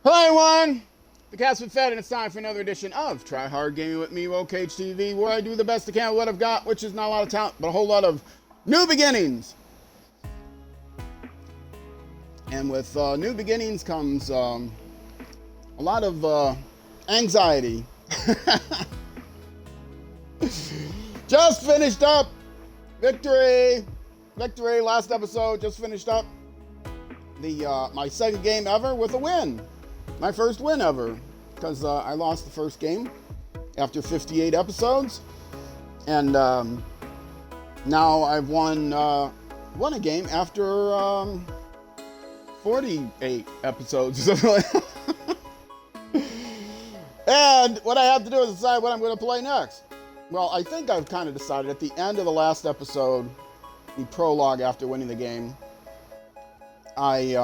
Hello everyone! The cat's been fed and it's time for another edition of Try Hard Gaming with me, Cage TV, where I do the best I can with what I've got, which is not a lot of talent, but a whole lot of new beginnings. And with new beginnings comes a lot of anxiety. Just finished up! Victory! Victory, last episode, just finished up my second game ever with a win. My first win ever, because I lost the first game after 58 episodes, and now I've won a game after 48 episodes or something like that. And what I have to do is decide what I'm going to play next. Well, I think I've kind of decided at the end of the last episode, the prologue after winning the game, I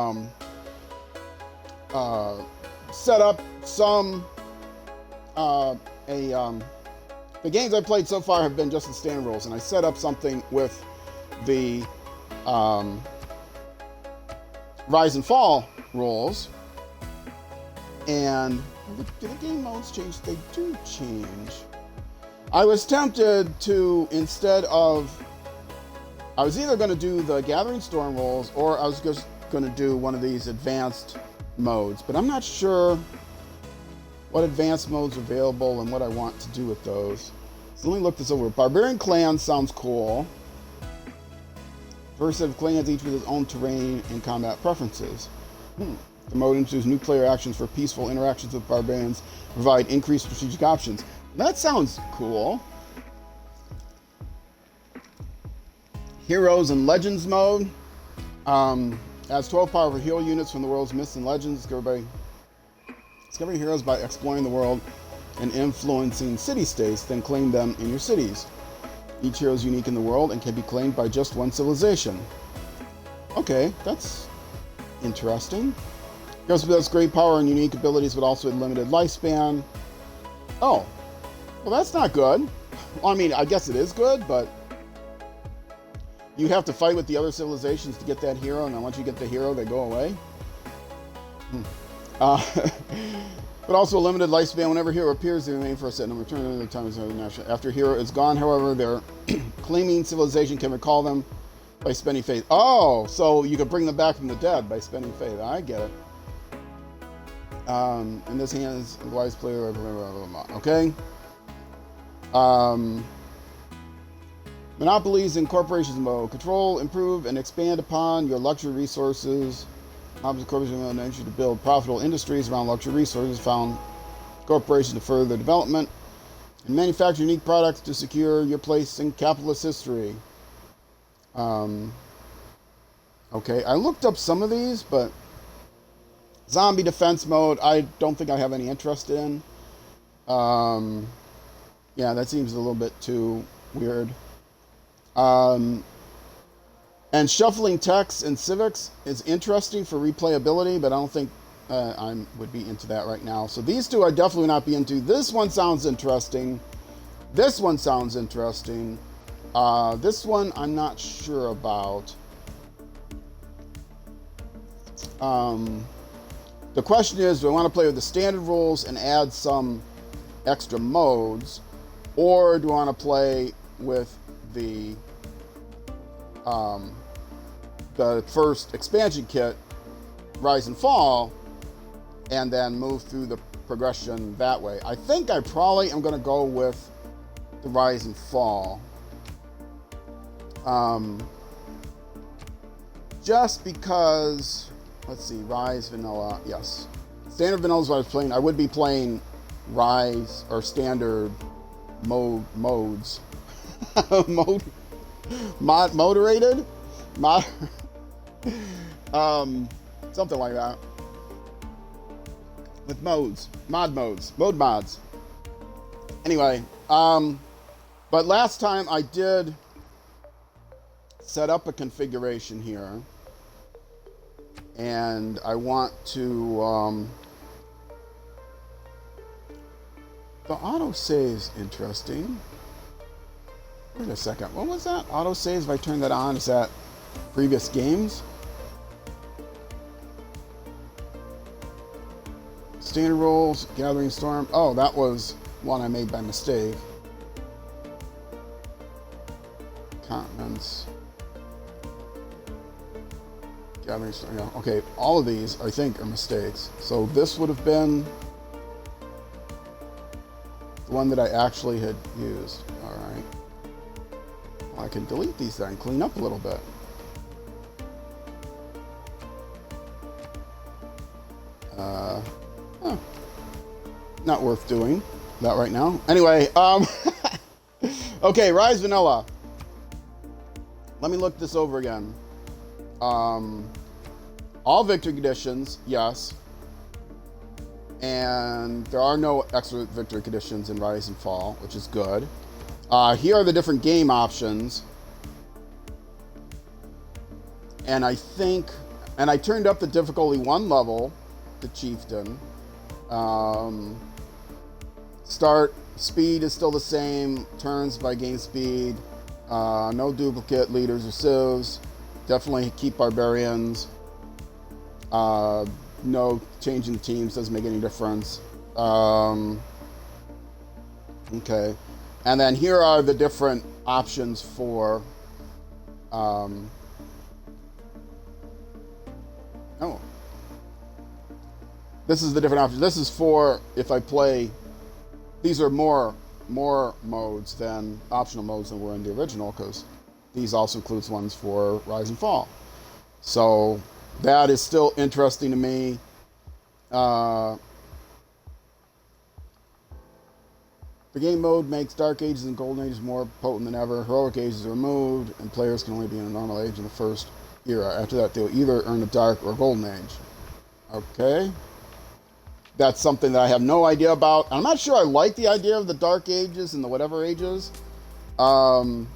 set up some the games I played so far have been just the standard rules, and I set up something with the Rise and Fall rules. And do the game modes change? They do change. I was tempted to, instead of, I was either going to do the Gathering Storm rules, or I was just going to do one of these advanced modes, but I'm not sure what advanced modes are available and what I want to do with those. So let me look this over. Barbarian Clans sounds cool. First set of clans, each with its own terrain and combat preferences. The mode introduces new player actions for peaceful interactions with barbarians, provide increased strategic options. That sounds cool. Heroes and Legends mode. Adds 12 powerful hero units from the world's myths and legends. Discover heroes by exploring the world and influencing city-states, then claim them in your cities. Each hero is unique in the world and can be claimed by just one civilization. Okay, that's interesting. Heroes possess great power and unique abilities, but also a limited lifespan. Oh, well, that's not good. Well, I mean, I guess it is good, but you have to fight with the other civilizations to get that hero, and then once you get the hero, they go away. But also a limited lifespan. Whenever a hero appears, they remain for a set number of turns. After a hero is gone, however, their claiming civilization can recall them by spending faith. Oh, so you can bring them back from the dead by spending faith. I get it. In this hand is a wise player. Blah, blah, blah, blah. Okay. Monopolies and corporations mode. Control, improve, and expand upon your luxury resources. Monopolies corporations enable you to build profitable industries around luxury resources. Found corporations to further their development and manufacture unique products to secure your place in capitalist history. Okay, I looked up some of these, but zombie defense mode, I don't think I have any interest in. Yeah, that seems a little bit too weird. And shuffling text in civics is interesting for replayability, but I don't think I would be into that right now. So these two I definitely would not be into. This one sounds interesting. This one sounds interesting. This one I'm not sure about. The question is, do I want to play with the standard rules and add some extra modes, or do I want to play with the first expansion kit, Rise and Fall, and then move through the progression that way? I think I probably am going to go with the Rise and Fall. Just because, let's see, Rise, Vanilla, yes. Standard Vanilla is what I was playing. I would be playing Rise or Standard modes. Moderated? Something like that. With modes. Mode mods. Anyway, but last time I did set up a configuration here, and I want to, the autosave is interesting. Wait a second, what was that? Autosave, if I turn that on, is that previous games? Standard rules, Gathering Storm. Oh, that was one I made by mistake. Continents. Gathering Storm. Yeah, okay, all of these I think are mistakes. So this would have been the one that I actually had used. Alright. Well, I can delete these then, clean up a little bit. Huh. Not worth doing that right now. Anyway, okay, Rise Vanilla. Let me look this over again. All victory conditions, yes. And there are no extra victory conditions in Rise and Fall, which is good. Here are the different game options. And I think, and I turned up the difficulty 1 level, the Chieftain. Start speed is still the same. Turns by gain speed. No duplicate leaders or civs. Definitely keep barbarians. No changing the teams doesn't make any difference. Okay, and then here are the different options for. Oh, this is the different options. This is for if I play. These are more modes than optional modes than were in the original, because these also includes ones for Rise and Fall. So that is still interesting to me. The game mode makes Dark Ages and Golden Ages more potent than ever. Heroic Ages are removed, and players can only be in a normal age in the first era. After that, they'll either earn a Dark or Golden Age. Okay. That's something that I have no idea about. I'm not sure I like the idea of the Dark Ages and the whatever ages. But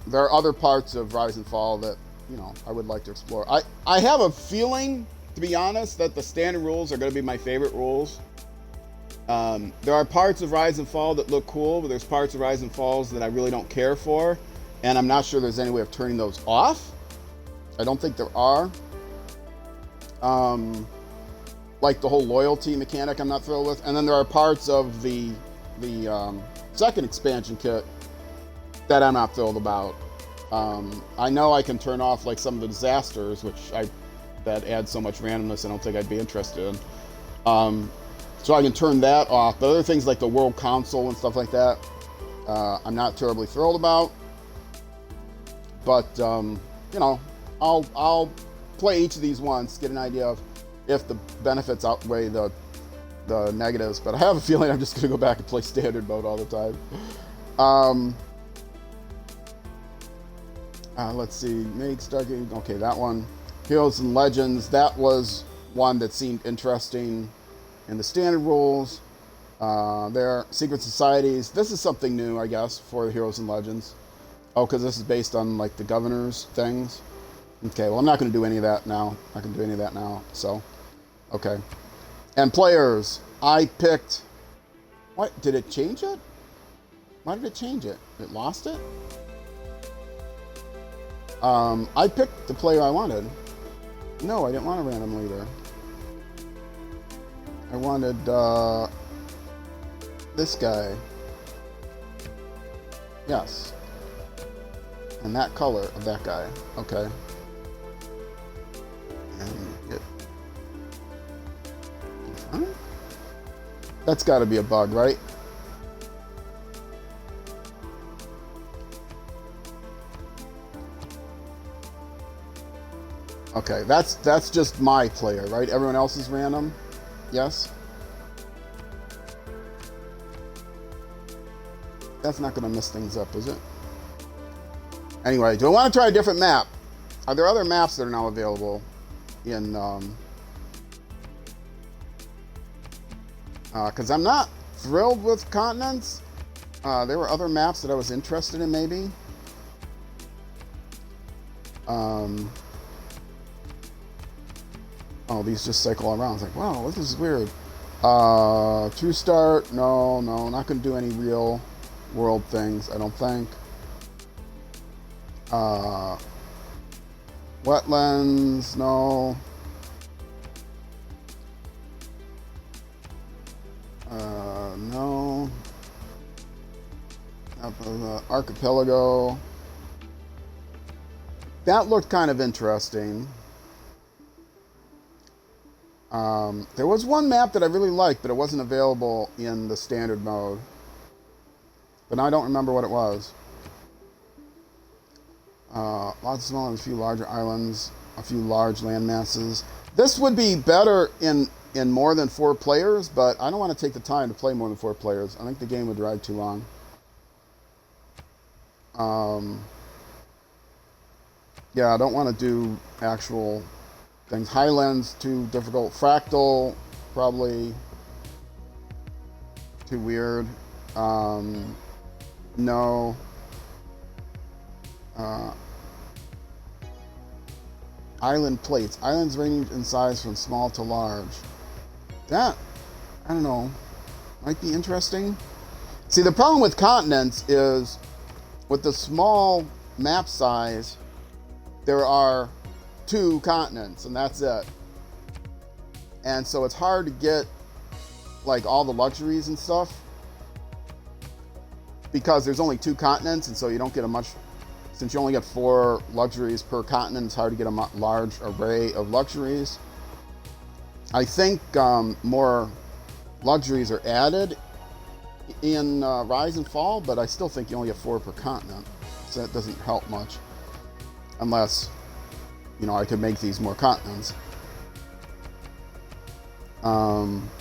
there are other parts of Rise and Fall that, you know, I would like to explore. I have a feeling, to be honest, that the standard rules are going to be my favorite rules. There are parts of Rise and Fall that look cool, but there's parts of Rise and Falls that I really don't care for. And I'm not sure there's any way of turning those off. I don't think there are. Like the whole loyalty mechanic I'm not thrilled with. And then there are parts of the second expansion kit that I'm not thrilled about. I know I can turn off like some of the disasters, that adds so much randomness I don't think I'd be interested in. So I can turn that off. But other things like the World Council and stuff like that, I'm not terribly thrilled about. But you know, I'll play each of these once, get an idea of if the benefits outweigh the negatives. But I have a feeling I'm just going to go back and play standard mode all the time. Let's see, make Stargate. Okay, that one. Heroes and Legends. That was one that seemed interesting in the standard rules. There, Secret Societies. This is something new, I guess, for the Heroes and Legends. Oh, because this is based on like the governor's things. Okay, well, I'm not going to do any of that now. I can do any of that now, so. Okay. And players. I picked... What? Did it change it? Why did it change it? It lost it? I picked the player I wanted. No, I didn't want a random leader. I wanted, this guy. Yes. And that color of that guy. Okay. That's got to be a bug, right? Okay, that's just my player, right? Everyone else is random? Yes? That's not going to mess things up, is it? Anyway, do I want to try a different map? Are there other maps that are now available in... because I'm not thrilled with continents. There were other maps that I was interested in, maybe. Oh, these just cycle around. It's like, wow, this is weird. True Start, no, not going to do any real world things, I don't think. Wetlands, no. No. Archipelago. That looked kind of interesting. There was one map that I really liked, but it wasn't available in the standard mode. But now I don't remember what it was. Lots of small and a few larger islands, a few large land masses. This would be better in more than 4 players, but I don't want to take the time to play more than 4 players. I think the game would drag too long. Yeah, I don't want to do actual things. Highlands, too difficult. Fractal, probably too weird. No. Island plates. Islands range in size from small to large. That, I don't know, might be interesting. See, the problem with continents is with the small map size, there are 2 continents, and that's it. And so it's hard to get like all the luxuries and stuff because there's only 2 continents, and so you don't get a much. Since you only get 4 luxuries per continent, it's hard to get a large array of luxuries. I think more luxuries are added in Rise and Fall, but I still think you only get 4 per continent, so that doesn't help much. Unless, you know, I could make these more continents.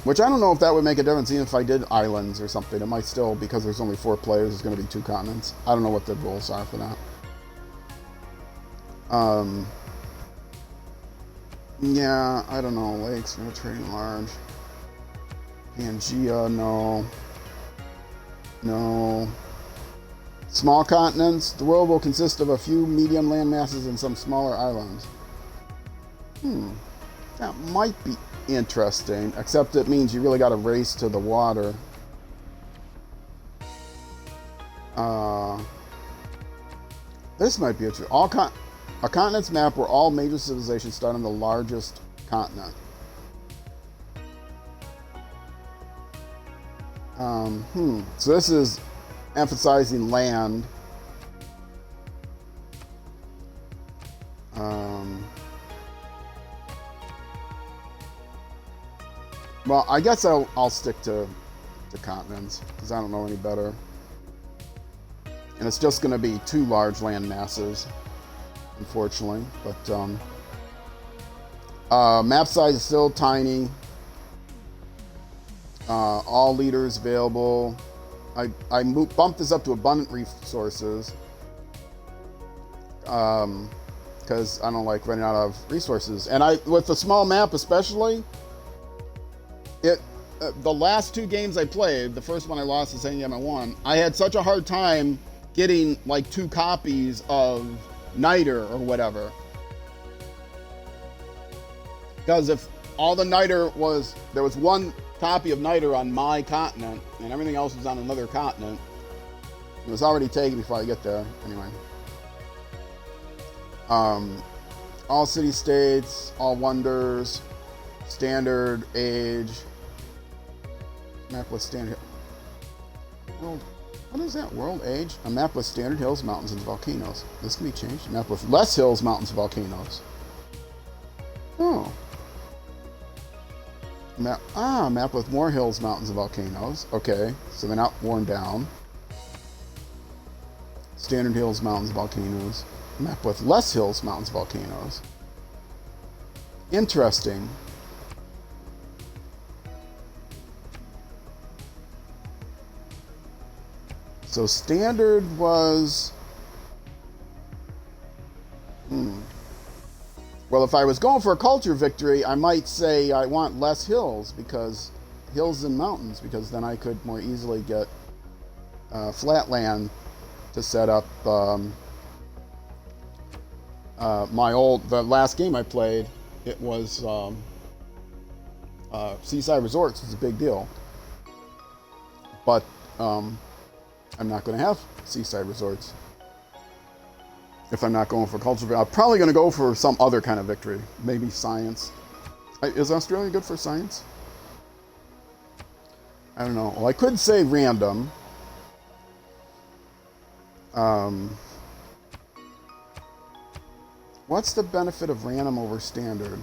Which I don't know if that would make a difference, even if I did islands or something. It might still, because there's only 4 players, there's going to be 2 continents. I don't know what the rules are for that. Yeah, I don't know. Lakes, Mediterranean large. Pangea, no. No. Small continents. The world will consist of a few medium land masses and some smaller islands. That might be interesting, except it means you really got to race to the water. This might be interesting. A continent's map where all major civilizations start on the largest continent. So this is emphasizing land. Well, I guess I'll stick to continents because I don't know any better. And it's just going to be 2 large land masses, unfortunately. But map size is still tiny. All leaders available. I bumped this up to abundant resources because I don't like running out of resources. And with the small map especially, the last 2 games I played, the first one I lost, the second game I won, I had such a hard time getting like 2 copies of Niter or whatever. Because if all the Niter there was 1 copy of Niter on my continent and everything else was on another continent, it was already taken before I get there. Anyway. All city-states, all wonders, standard age, map with standard world. What is that? World age? A map with standard hills, mountains, and volcanoes. This can be changed. A map with less hills, mountains, and volcanoes. Oh. Map with more hills, mountains, and volcanoes. Okay, so they're not worn down. Standard hills, mountains, volcanoes. Map with less hills, mountains, volcanoes. Interesting. So standard was... Well, if I was going for a culture victory, I might say I want less hills, because hills and mountains, because then I could more easily get flatland to set up the last game I played. It was Seaside Resorts. It's a big deal, but I'm not going to have Seaside Resorts if I'm not going for culture victory. I'm probably going to go for some other kind of victory, maybe science. Is Australia good for science? I don't know. Well, I could say random. What's the benefit of random over standard?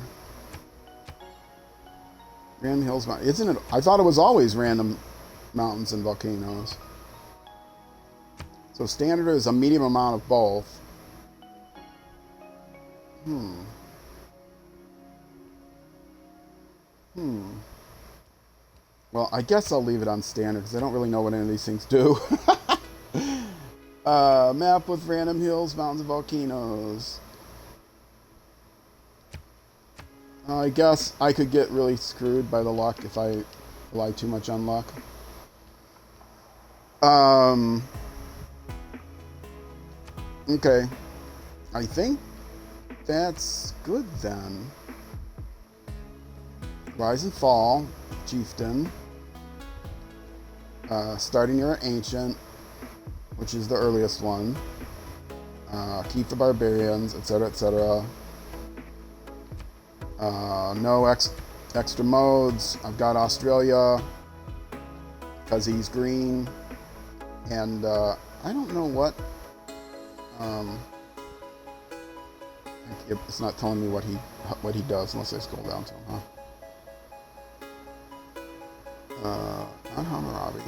Random hills, isn't it? I thought it was always random mountains and volcanoes. So standard is a medium amount of both. Well, I guess I'll leave it on standard because I don't really know what any of these things do. Map with random hills, mountains, and volcanoes. I guess I could get really screwed by the luck if I rely too much on luck. Okay. I think that's good then. Rise and fall, chieftain. Starting era ancient, which is the earliest one. Keep the barbarians, etc., etc. No extra modes. I've got Australia because he's green, and I don't know what. It's not telling me what he does unless I scroll down to him, huh? Not Hammurabi.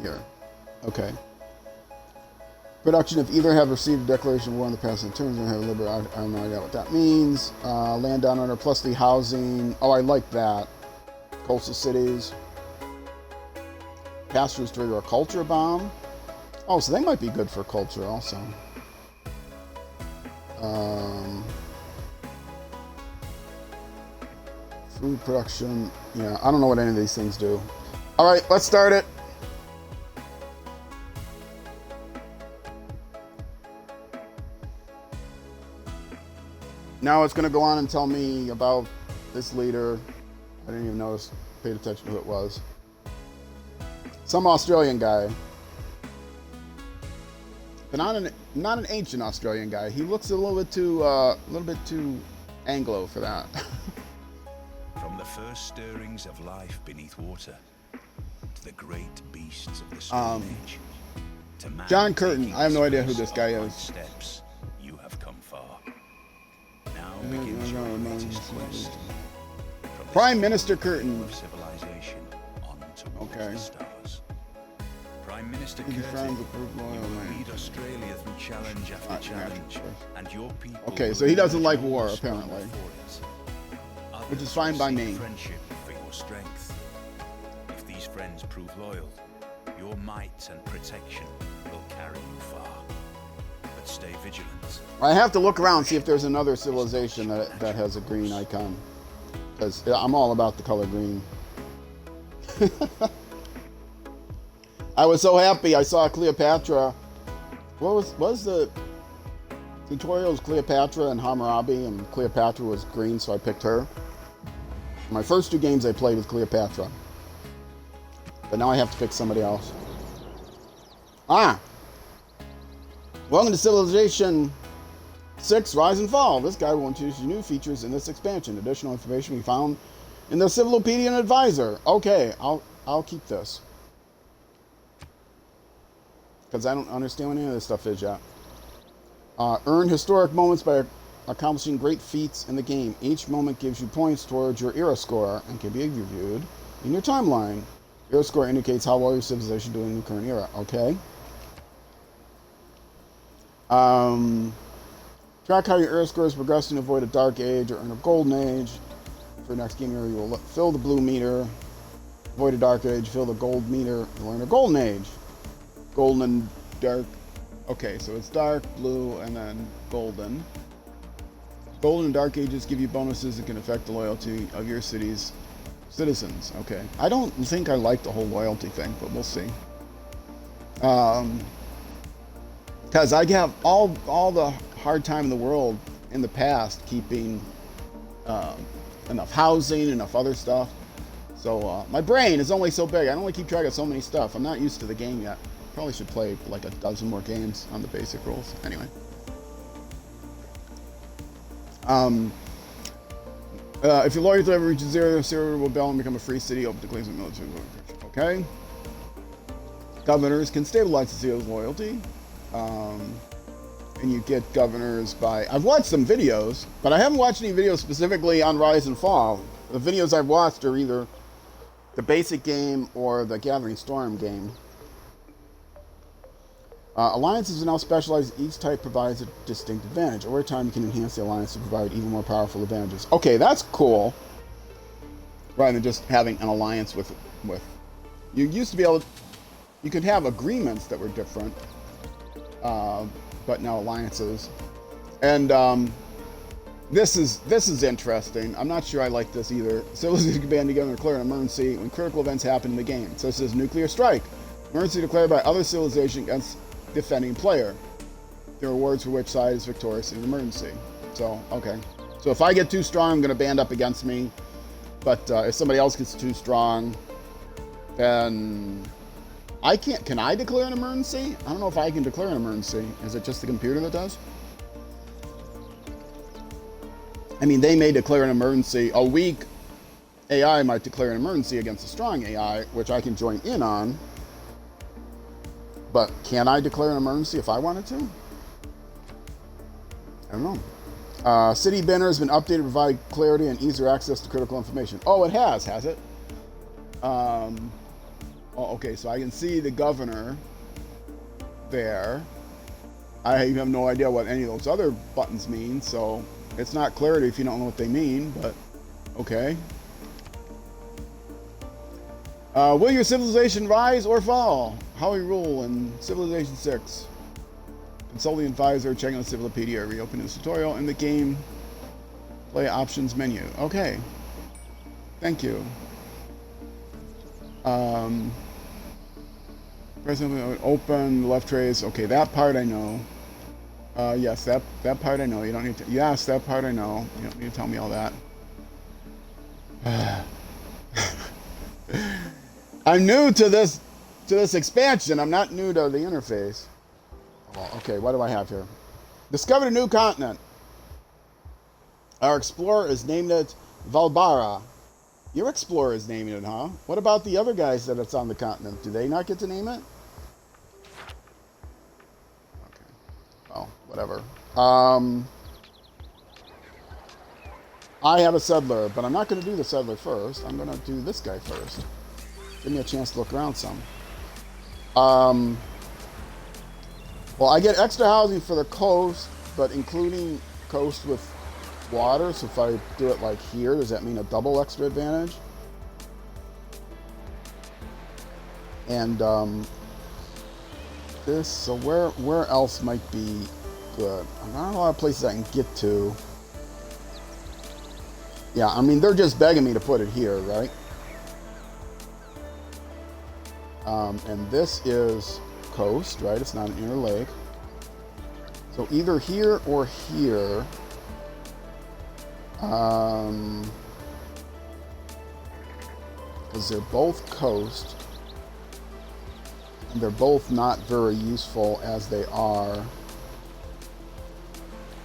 Here. Okay. Production of either have received a declaration of war in the past in terms and have liberty. I have no idea what that means. Land down under plus the housing. Oh, I like that. Coastal cities. Pastures trigger a culture bomb. Oh, so they might be good for culture also. Food production. Yeah, I don't know what any of these things do. All right, let's start it. Now it's going to go on and tell me about this leader. I didn't even notice, paid attention to who it was. Some Australian guy. But not an ancient Australian guy. He looks a little bit too Anglo for that. From the first stirrings of life beneath water to the great beasts of the Stone Age, to man John Curtin. I have no idea who this guy is. Steps, you have come far. Now begins your greatest quest. Prime Minister Curtin. Of civilization on towards the stars. Prime Minister Curtin will lead Australia through challenge after challenge, and your people. Okay, so he doesn't like war apparently, which is fine by me. Friendship for your strength. If these friends prove loyal, your might and protection will carry you far. But stay vigilant. I have to look around and see if there's another civilization that has a green icon, because I'm all about the color green. I was so happy I saw Cleopatra. What was the tutorial? Was Cleopatra and Hammurabi, and Cleopatra was green, so I picked her. My first two games I played with Cleopatra, but now I have to pick somebody else. Welcome to Civilization 6 Rise and Fall. This guide will introduce you new features in this expansion. Additional information we found in the Civilopedian Advisor. Okay, I'll keep this, because I don't understand what any of this stuff is yet. Earn historic moments by accomplishing great feats in the game. Each moment gives you points towards your era score and can be reviewed in your timeline. Era score indicates how well your civilization is doing in the current era. Okay. Track how your era score is progressing to avoid a dark age or earn a golden age. For next game era, you will fill the blue meter. Avoid a dark age, fill the gold meter, and earn a golden age. Golden and dark. Okay, so it's dark, blue, and then golden. Golden and dark ages give you bonuses that can affect the loyalty of your city's citizens. Okay. I don't think I like the whole loyalty thing, but we'll see. Because I have all the hard time in the world in the past keeping enough housing, enough other stuff. So my brain is only so big. I only keep track of so many stuff. I'm not used to the game yet. Probably should play like a dozen more games on the basic rules. Anyway. If your loyalty level reaches 0, Syria will rebel and become a free city open to claims of military. Okay. Governors can stabilize the city's loyalty. And you get governors by... I've watched some videos, but I haven't watched any videos specifically on Rise and Fall. The videos I've watched are either the basic game or the Gathering Storm game. Alliances are now specialized. Each type provides a distinct advantage. Over time, you can enhance the alliance to provide even more powerful advantages. Okay, that's cool. Rather than just having an alliance with... You used to be able to... You could have agreements that were different. But now alliances. And this is interesting. I'm not sure I like this either. Civilizations can band together and declare an emergency when critical events happen in the game, such as nuclear strike. Emergency declared by other civilization against defending player. The rewards for which side is victorious in an emergency. So, okay. So if I get too strong, I'm going to band up against me. But if somebody else gets too strong, then I can't. Can I declare an emergency? I don't know if I can declare an emergency. Is it just the computer that does? I mean, they may declare an emergency. A weak AI might declare an emergency against a strong AI, which I can join in on. But can I declare an emergency if I wanted to? I don't know. City Banner has been updated to provide clarity and easier access to critical information. Oh, it has it? Oh, okay, so I can see the governor there. I have no idea what any of those other buttons mean, so it's not clarity if you don't know what they mean, but okay. Will your civilization rise or fall? How we rule in Civilization 6. Consult the advisor, check on the Civilopedia, reopen this tutorial in the game. Play options menu. Okay. Thank you. Press open left trace. Okay, that part I know. Yes, that part I know. You don't need to. Yes, that part I know. You don't need to tell me all that. I'm new to this expansion. I'm not new to the interface. Oh, okay, what do I have here? Discovered a new continent. Our explorer is named it Valbara. Your explorer is naming it, huh? What about the other guys that it's on the continent? Do they not get to name it? Okay. Well, whatever. I have a settler, but I'm not going to do the settler first. I'm going to do this guy first. Give me a chance to look around some. Well, I get extra housing for the coast, but including coast with water. So if I do it like here, does that mean a double extra advantage? And this, so where else might be good? Not a lot of places I can get to. Yeah, I mean, they're just begging me to put it here, right? And this is coast, right? It's not an inner lake. So either here or here. Because they're both coast. And they're both not very useful as they are.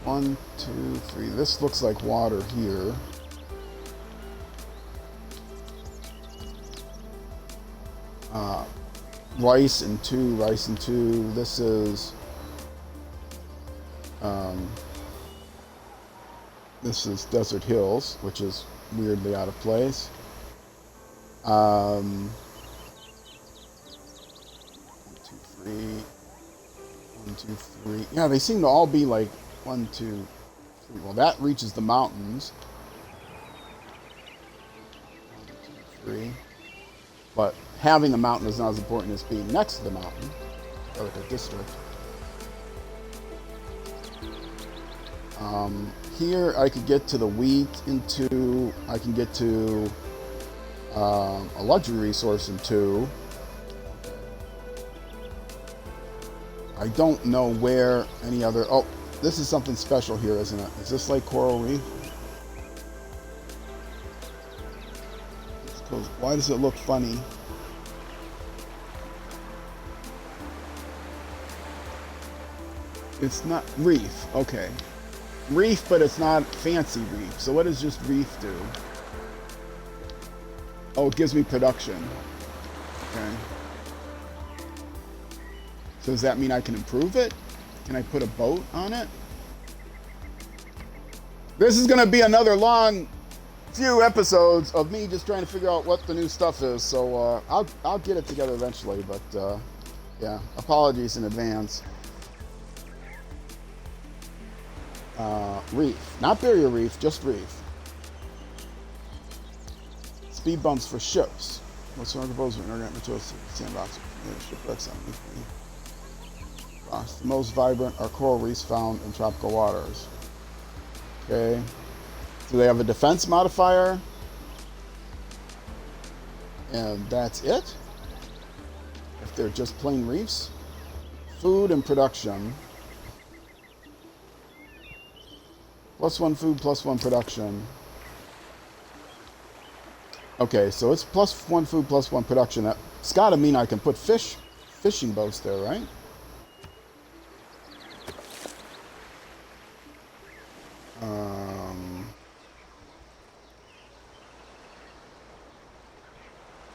1, 2, 3. This looks like water here. Rice and 2. This is Desert Hills, which is weirdly out of place. 1, 2, 3. 1, 2, 3. Yeah, they seem to all be like 1, 2, 3. Well, that reaches the mountains. 1, 2, 3. But having the mountain is not as important as being next to the mountain, or like a district. Here I could get to the wheat in 2. I can get to a luxury resource in 2. I don't know where any other... Oh, this is something special here, isn't it? Is this like Coral Reef? Why does it look funny? It's not reef. Okay. reef, but it's not fancy reef. So what does just reef do? Oh, it gives me production. Okay. So does that mean I can improve it? Can I put a boat on it? This is going to be another long few episodes of me just trying to figure out what the new stuff is. So I'll get it together eventually. But yeah, apologies in advance. Reef, not barrier reef, just reef. Speed bumps for ships. What's the proposal? Inorganic materials, sandbox, shipwrecks on the most vibrant are coral reefs found in tropical waters. Okay. Do they have a defense modifier? And that's it? If they're just plain reefs? Food and production. +1 food, +1 production. Okay, so it's +1 food, +1 production. That's gotta mean I can put fishing boats there, right?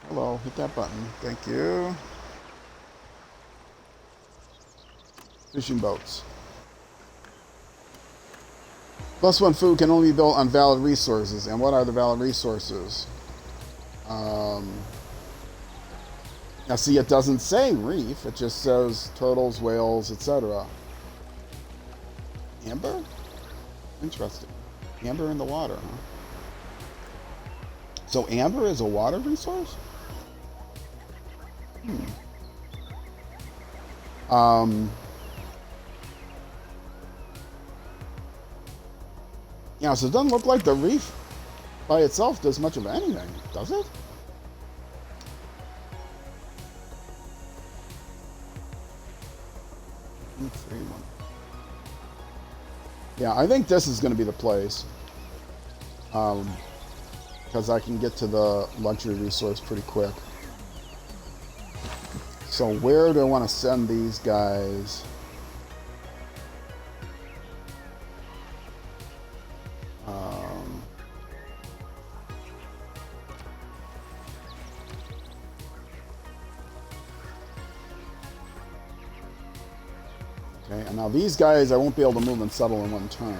Hello, hit that button. Thank you. Fishing boats. +1 food can only be built on valid resources. And what are the valid resources? Now see, it doesn't say reef. It just says turtles, whales, etc. Amber? Interesting. Amber in the water, huh? So amber is a water resource? Yeah, so it doesn't look like the reef by itself does much of anything, does it? Yeah, I think this is going to be the place. Because I can get to the luxury resource pretty quick. So where do I want to send these guys? Okay, and now these guys I won't be able to move and settle in one turn.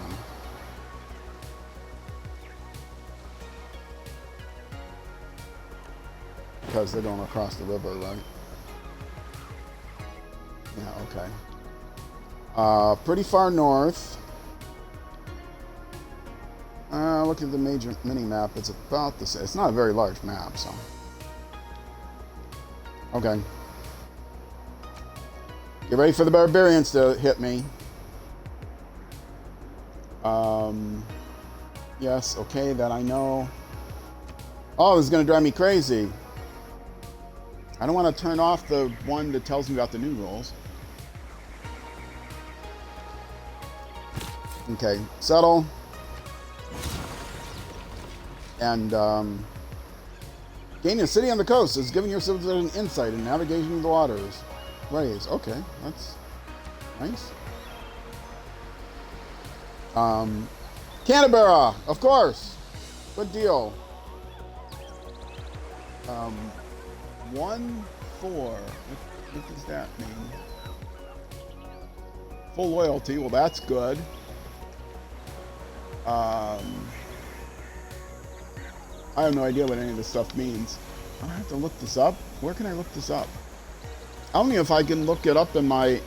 Because they're going across the river, right? Yeah, okay. Pretty far north. Look at the major mini-map. It's about the same. It's not a very large map, so. Okay. Get ready for the barbarians to hit me. Yes, okay, that I know. Oh, this is going to drive me crazy. I don't want to turn off the one that tells me about the new rules. Okay, settle. And gaining a city on the coast is giving your citizens insight in navigation of the waters. Ways. Okay, that's nice. Canberra, of course. Good deal. 1-4. What does that mean? Full loyalty. Well, that's good. I have no idea what any of this stuff means. I have to look this up. Where can I look this up? I don't know if I can look it up in my...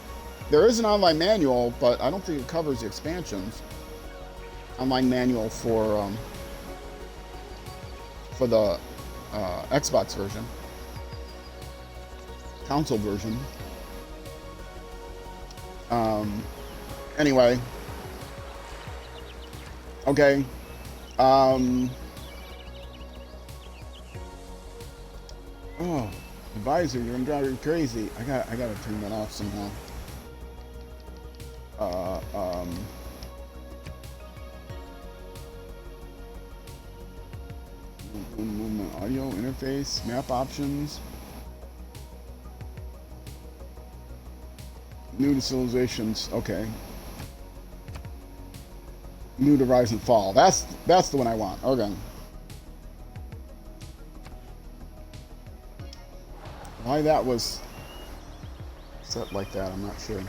There is an online manual, but I don't think it covers the expansions. Online manual for the Xbox version. Console version. Anyway. Okay. Oh, advisor, you're gonna drive me crazy. I gotta turn that off somehow. Movement, audio interface, map options, new civilizations. Okay. New to Rise and Fall. That's the one I want. Okay. Why that was set like that, I'm not sure.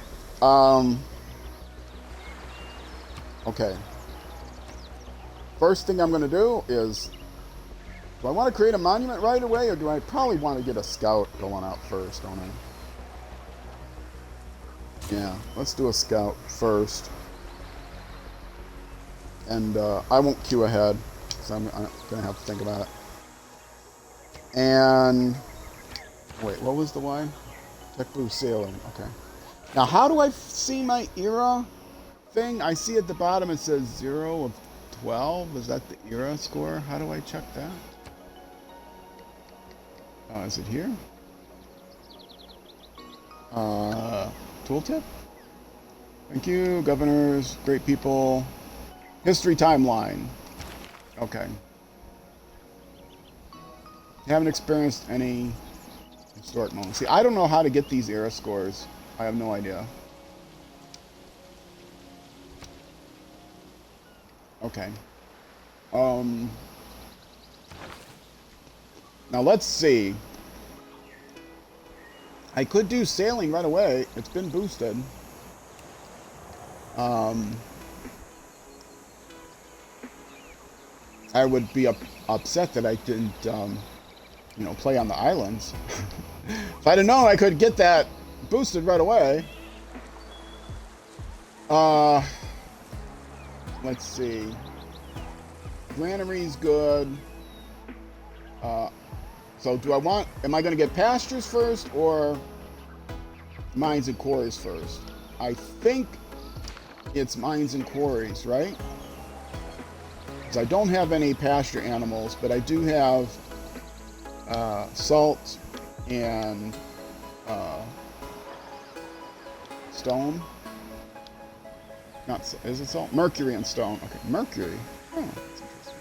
Okay. First thing I'm going to do is, do I want to create a monument right away, or do I probably want to get a scout going out first, don't I? Yeah, let's do a scout first. And I won't queue ahead, because I'm going to have to think about it. And, wait, what was the Y? Tech boost sailing, okay. Now, how do I see my era thing? I see at the bottom it says 0 of 12. Is that the era score? How do I check that? Is it here? Tooltip? Thank you, governors, great people. History timeline. Okay. Haven't experienced any historic moments. See, I don't know how to get these era scores. I have no idea. Okay. Now let's see. I could do sailing right away. It's been boosted. I would be upset that I didn't, you know, play on the islands. If I'd have known I could get that boosted right away. Let's see. Granary's good. So do I want, am I going to get pastures first or mines and quarries first? I think it's mines and quarries, right? Because I don't have any pasture animals, but I do have salt and stone. Not, is it salt? Mercury and stone. Okay, mercury. Oh, that's interesting.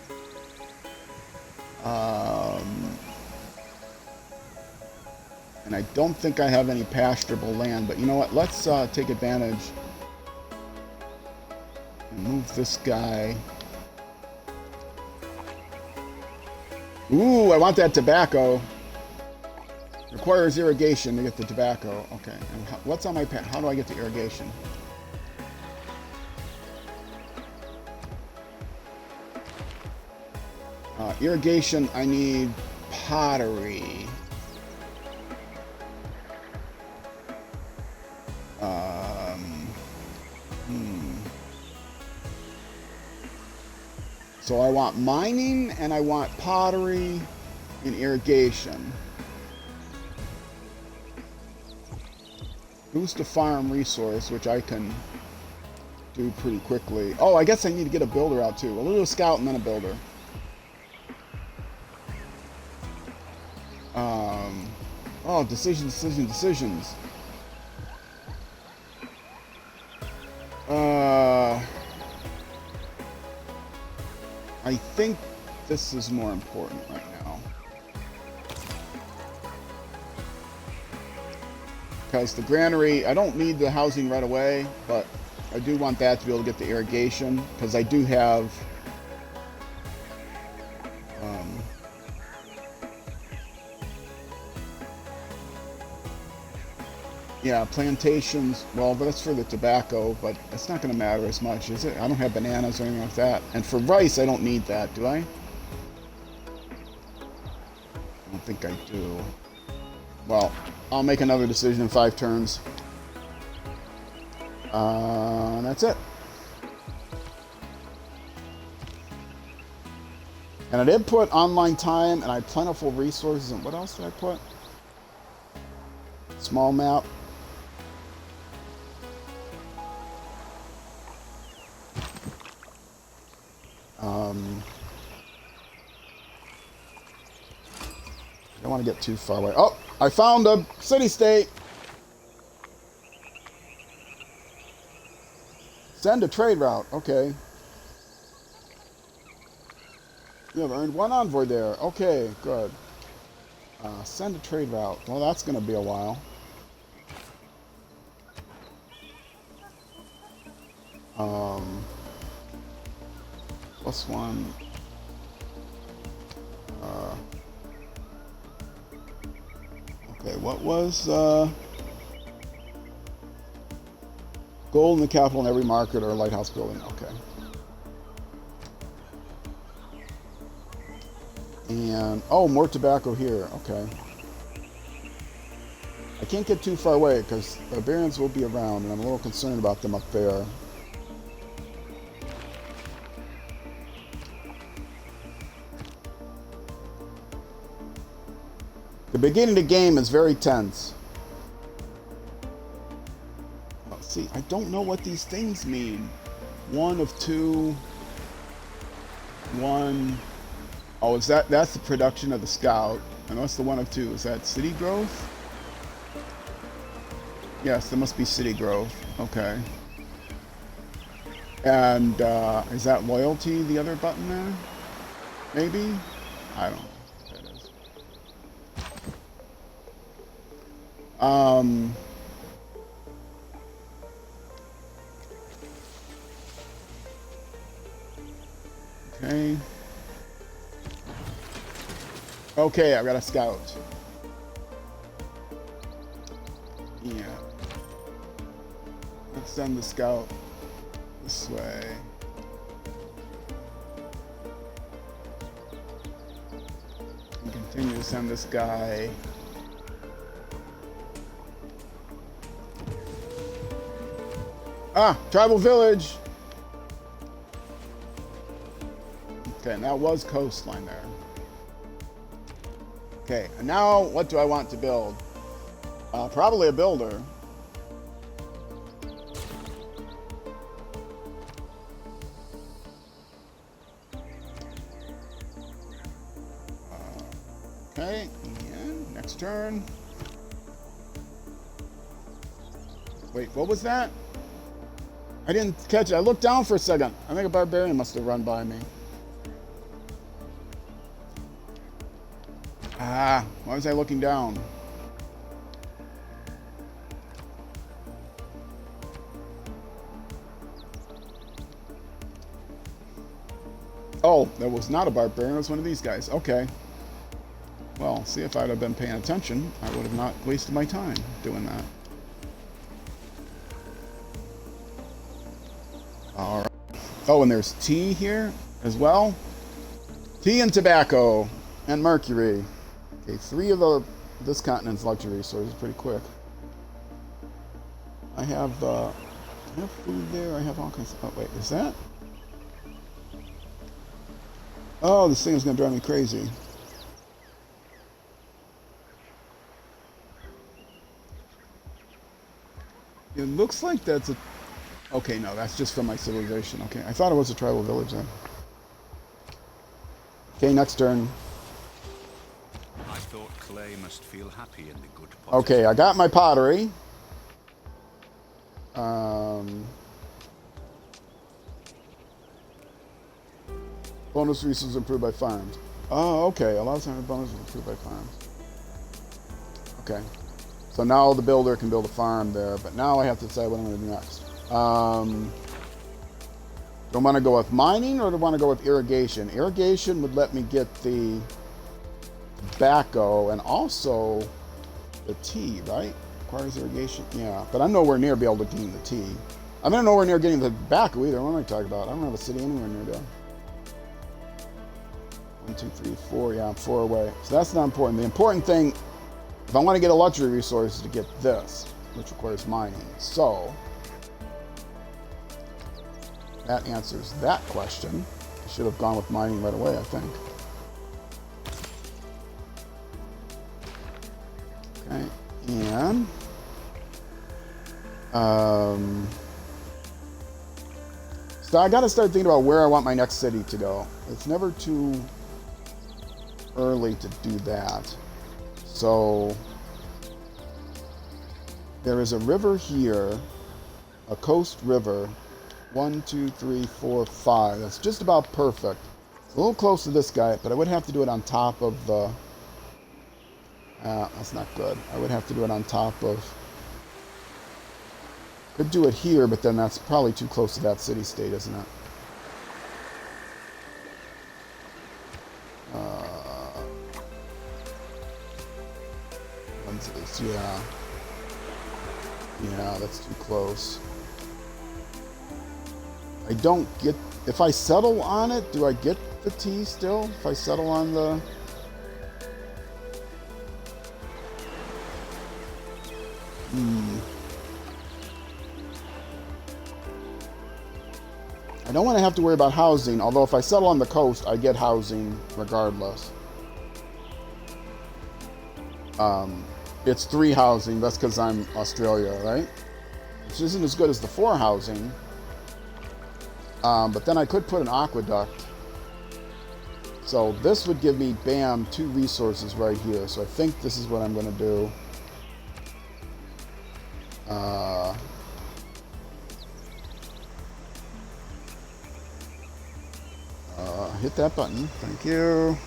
And I don't think I have any pasturable land, but you know what? Let's take advantage and move this guy. Ooh, I want that tobacco. Requires irrigation to get the tobacco. Okay, and what's on my path? How do I get the irrigation? Irrigation, I need pottery. So I want mining and I want pottery and irrigation. Boost a farm resource, which I can do pretty quickly. Oh, I guess I need to get a builder out too. We'll do a scout and then a builder. Oh, decisions. I think this is more important right now. Because the granary, I don't need the housing right away, but I do want that to be able to get the irrigation, because I do have yeah, plantations. Well, but that's for the tobacco, but that's not going to matter as much, is it? I don't have bananas or anything like that. And for rice, I don't need that, do I? I don't think I do. Well, I'll make another decision in 5 turns. That's it. And I did put online time, and I had plentiful resources, and what else did I put? Small map. I don't want to get too far away. Oh, I found a city-state. Send a trade route. Okay. You have earned 1 envoy there. Okay, good. Send a trade route. Well, that's going to be a while. +1. Okay, what was gold in the capital in every market or lighthouse building? Okay. And, oh, more tobacco here. Okay. I can't get too far away because barbarians will be around, and I'm a little concerned about them up there. The beginning of the game is very tense. Let's see, I don't know what these things mean. 1 of 2. 1. Oh, is that's the production of the scout. And what's the 1 of 2? Is that city growth? Yes, there must be city growth. Okay. And is that loyalty, the other button there? Maybe? I don't know. There it is. Okay. Okay, I've got a scout. Yeah. Let's send the scout this way. And continue to send this guy. Ah, tribal village. Okay, and that was coastline there. Okay, and now what do I want to build? Probably a builder. Okay, and next turn. Wait, what was that? I didn't catch it. I looked down for a second. I think a barbarian must have run by me. Ah, why was I looking down? Oh, that was not a barbarian. It was one of these guys. Okay. Well, see, if I'd have been paying attention, I would have not wasted my time doing that. All right. Oh, and there's tea here as well. Tea and tobacco and mercury. Okay, 3 of this continent's luxury resources pretty quick. I have food there. I have all kinds of... Oh, wait, is that? Oh, this thing is going to drive me crazy. It looks like that's a... Okay, no, that's just from my civilization. Okay, I thought it was a tribal village then. Okay, next turn. I thought clay must feel happy in the good pot. Okay, I got my pottery. Bonus resources improved by farms. Oh, okay. Allows time bonus improved by farms. Okay. So now the builder can build a farm there, but now I have to decide what I'm going to do next. Do I want to go with mining or do I want to go with irrigation? Irrigation would let me get the tobacco and also the tea, right? Requires irrigation. Yeah, but I'm nowhere near be able to gain the tea. I'm nowhere near getting the tobacco either. What am I talking about? I don't have a city anywhere near there. 1, 2, 3, 4. Yeah, I'm 4 away. So that's not important. The important thing, if I want to get a luxury resource, is to get this, which requires mining. So that answers that question. I should have gone with mining right away, I think. Okay, and so I got to start thinking about where I want my next city to go. It's never too early to do that. So there is a river here, a coast river. 1, 2, 3, 4, 5. That's just about perfect. It's a little close to this guy, but I would have to do it on top of the... that's not good. I would have to do it on top of... Could do it here, but then that's probably too close to that city-state, isn't it? Jesus, yeah. Yeah, that's too close. I don't get... If I settle on it, do I get the T still? If I settle on the... I don't want to have to worry about housing, although if I settle on the coast, I get housing regardless. It's 3 housing, that's because I'm Australia, right? Which isn't as good as the 4 housing. But then I could put an aqueduct. So this would give me, bam, 2 resources right here. So I think this is what I'm going to do. Hit that button. Thank you.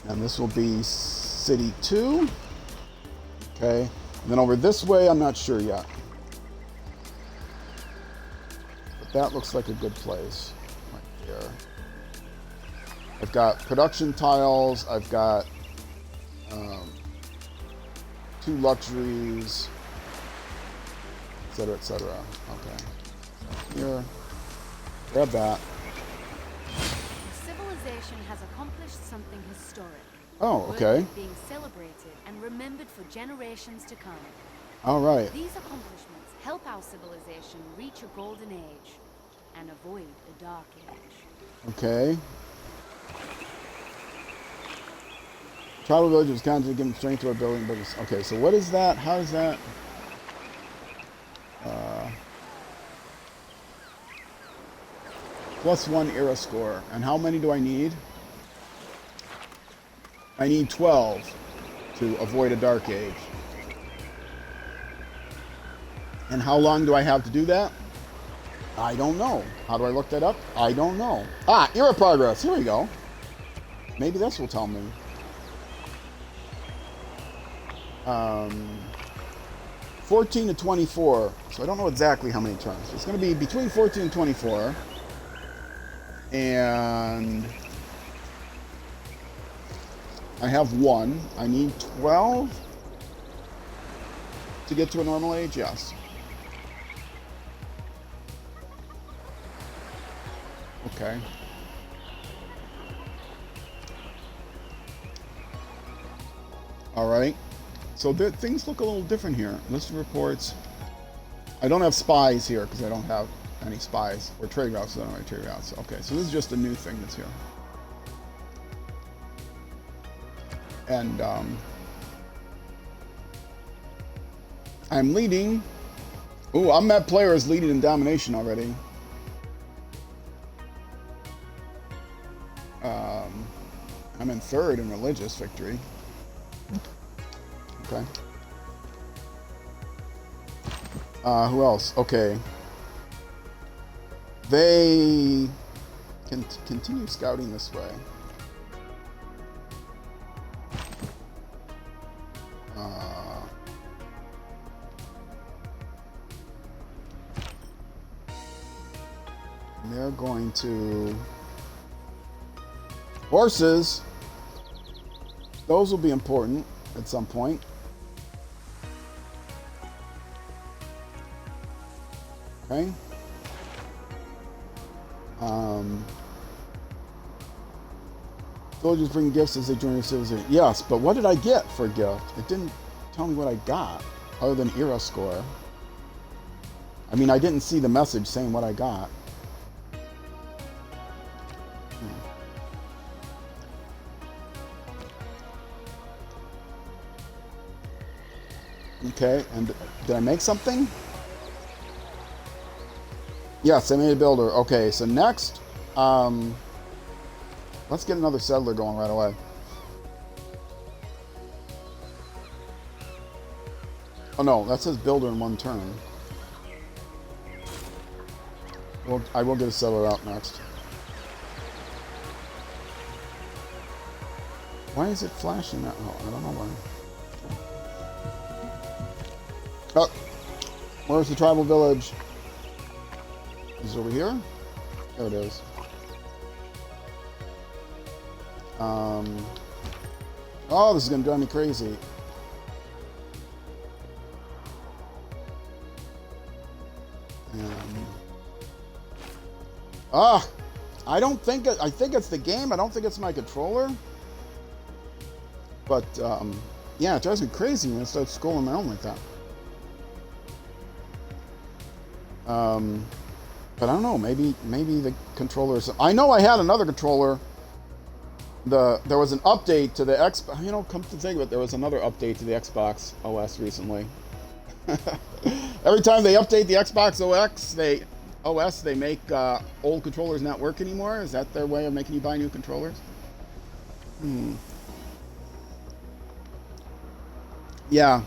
And this will be City 2. Okay. And then over this way, I'm not sure yet. But that looks like a good place. Right there. I've got production tiles. I've got 2 luxuries, etc., etc. Okay. So here. Grab that. Civilization has accomplished something historic. Oh, okay. Worthy of being celebrated and remembered for generations to come. All right. These accomplishments help our civilization reach a golden age and avoid a dark age. Okay. Tribal village was constantly giving strength to our building, but it's, okay. So what is that? How is that? +1 era score. And how many do I need? I need 12 to avoid a dark age. And how long do I have to do that? I don't know. How do I look that up? I don't know. Ah, era progress. Here we go. Maybe this will tell me. 14 to 24. So I don't know exactly how many turns. It's going to be between 14 and 24. And I have 1. I need 12 to get to a normal age? Yes. Okay. All right. So things look a little different here. List of reports. I don't have spies here because I don't have any spies. Or trade routes. I don't have any trade routes. Okay, so this is just a new thing that's here. And I'm leading. Ooh, I'm that player is leading in domination already. I'm in 3rd in religious victory. Okay. Who else? Okay. They can continue scouting this way. They're going to... Horses! Those will be important at some point. Okay. Villagers bring gifts as they join your civilization. Yes, but what did I get for a gift? It didn't tell me what I got, other than era score. I mean, I didn't see the message saying what I got. Okay, and did I make something? Yes, I made a builder. Okay, so next, let's get another settler going right away. Oh no, that says builder in 1 turn. Well, I will get a settler out next. Why is it flashing that? Oh, I don't know why. Oh, where's the tribal village? Is it over here? There it is. Oh, this is gonna drive me crazy. I don't think I think it's the game. I don't think it's my controller. But yeah, it drives me crazy when I start scrolling around like that. But I don't know. Maybe the controllers. I know I had another controller. There was an update to the Xbox. You know, come to think of it, there was another update to the Xbox OS recently. Every time they update the Xbox OS, they make old controllers not work anymore. Is that their way of making you buy new controllers? Yeah.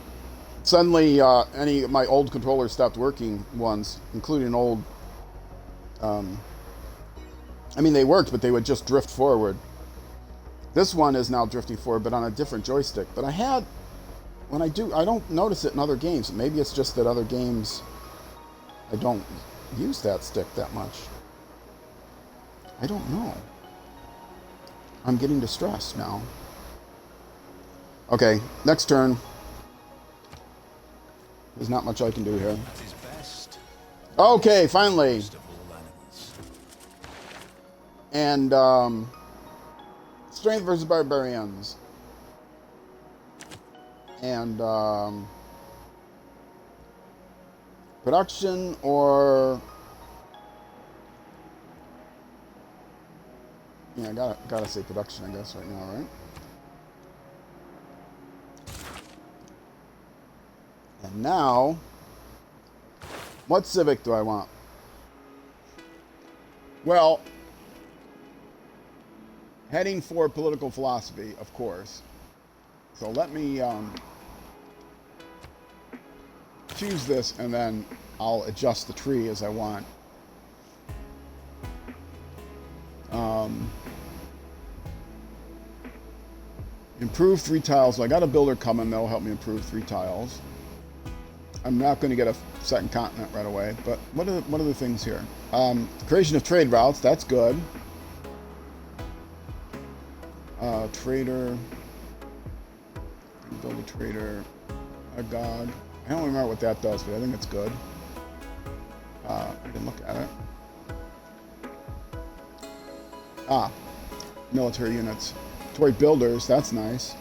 Suddenly, any of my old controllers stopped working once, including old. I mean, they worked, but they would just drift forward. This one is now drifting forward, but on a different joystick. But I don't notice it in other games. Maybe it's just that other games, I don't use that stick that much. I don't know. I'm getting distressed now. Okay, next turn. There's not much I can do here. Okay, finally. And, strength versus barbarians. And, production or... Yeah, I gotta say production, I guess, right now, right? And now, what civic do I want? Well, heading for political philosophy, of course. So let me choose this, and then I'll adjust the tree as I want. Improve 3 tiles. So I got a builder coming that'll help me improve 3 tiles. I'm not going to get a second continent right away, but what are the things here? Creation of trade routes, that's good. Trader. Build a trader. Agog. I don't remember what that does, but I think it's good. I didn't look at it. Military units. Toy builders, that's nice.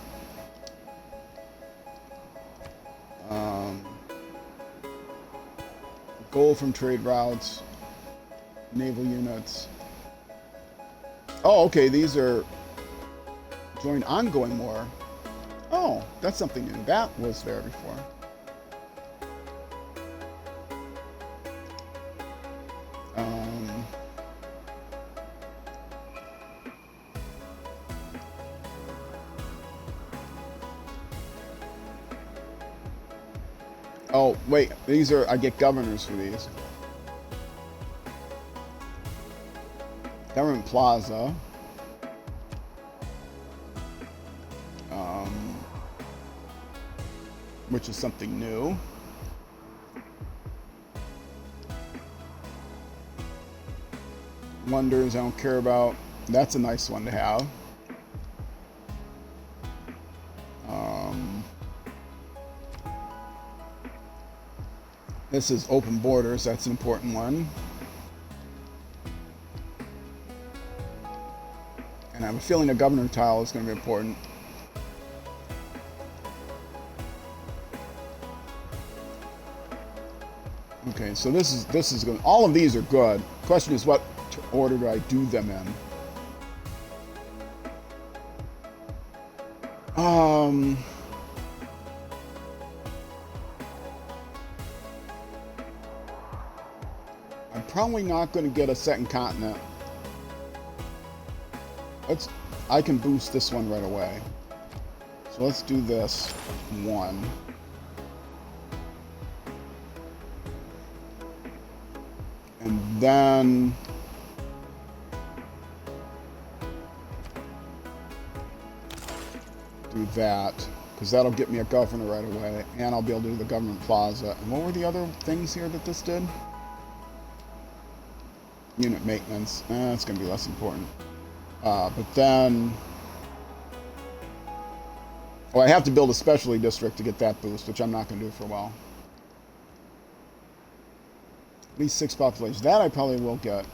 Gold from trade routes. Naval units. Oh, okay, these are join ongoing war. Oh, that's something new. That was there before. Oh, wait, these are, I get governors for these. Government Plaza. Which is something new. Wonders I don't care about. That's a nice one to have. This is open borders. That's an important one. And I have a feeling a governor tile is going to be important. Okay, so this is good. All of these are good. Question is, what order do I do them in? I'm probably not going to get a second continent. I can boost this one right away. So let's do this one. And then do that, because that'll get me a governor right away, and I'll be able to do the government plaza. And what were the other things here that this did? Unit maintenance. It's going to be less important. But then Oh, I have to build a specialty district to get that boost, which I'm not going to do for a while. At least 6 populations. That I probably will get.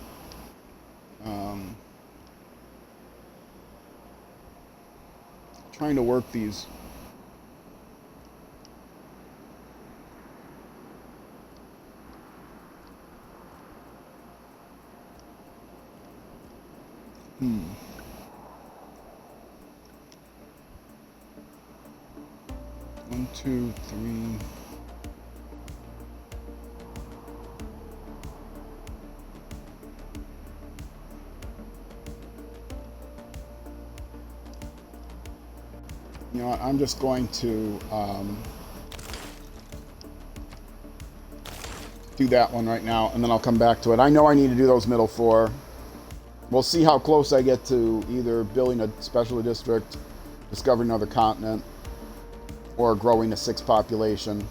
Trying to work these. Hmm. One, two, three. You know what, I'm just going to do that one right now, and then I'll come back to it. I know I need to do those middle 4. We'll see how close I get to either building a specialty district, discovering another continent, or growing a 6 population.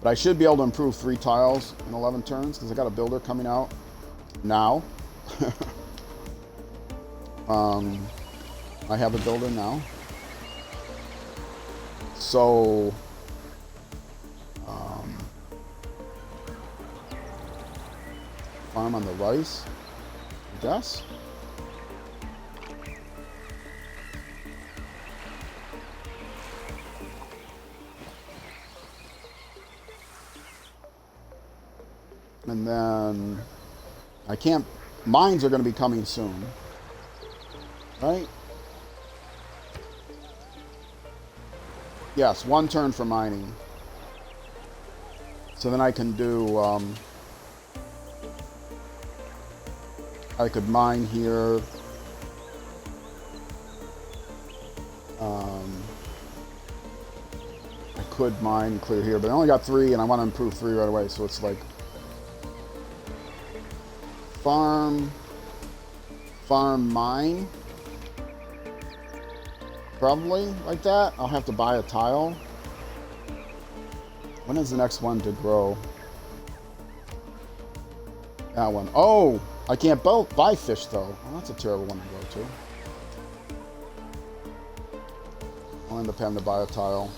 But I should be able to improve 3 tiles in 11 turns, because I got a builder coming out now. I have a builder now. So, farm on the rice, I guess. And then I can't, mines are going to be coming soon, right? Yes, 1 turn for mining. So then I can do, I could mine here. I could mine and clear here, but I only got 3 and I want to improve 3 right away. So it's like farm, mine. Probably like that. I'll have to buy a tile. When is the next one to grow? That one. Oh, I can't buy fish though. Oh, that's a terrible one to go to. I'll end up having to buy a tile.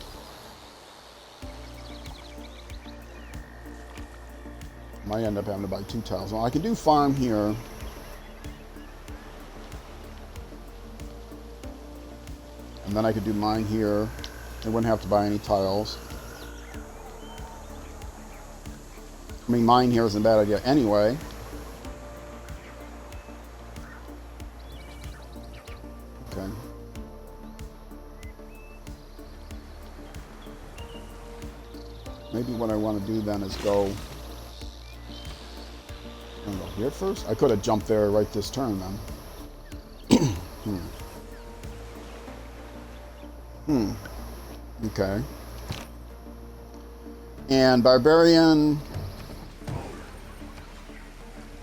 Might end up having to buy 2 tiles. Well, I can do farm here. And then I could do mine here. I wouldn't have to buy any tiles. I mean, mine here isn't a bad idea anyway. Okay. Maybe what I want to do then is go here first. I could have jumped there right this turn then. Okay. And barbarian,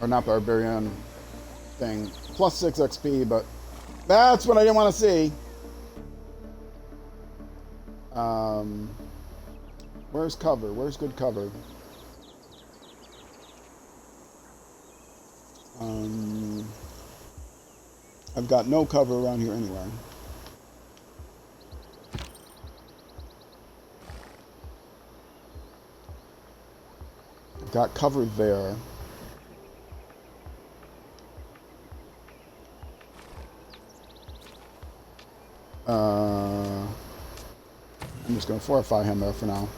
or not barbarian thing, plus 6 XP, but that's what I didn't want to see. Where's cover? Where's good cover? I've got no cover around here anywhere. I've got cover there. I'm just going to fortify him there for now.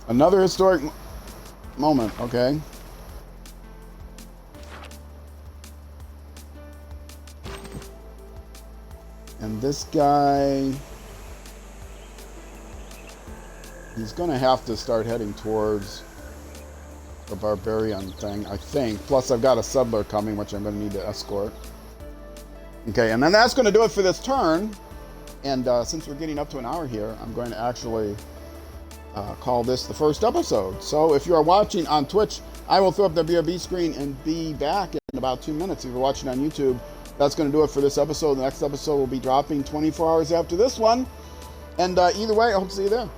Another historic moment, okay. And this guy, he's going to have to start heading towards the barbarian thing, I think. Plus, I've got a settler coming, which I'm going to need to escort. Okay, and then that's going to do it for this turn. And since we're getting up to an hour here, I'm going to actually call this the first episode. So if you are watching on Twitch, I will throw up the BRB screen and be back in about 2 minutes. If you're watching on YouTube, that's going to do it for this episode. The next episode will be dropping 24 hours after this one. And either way, I hope to see you there.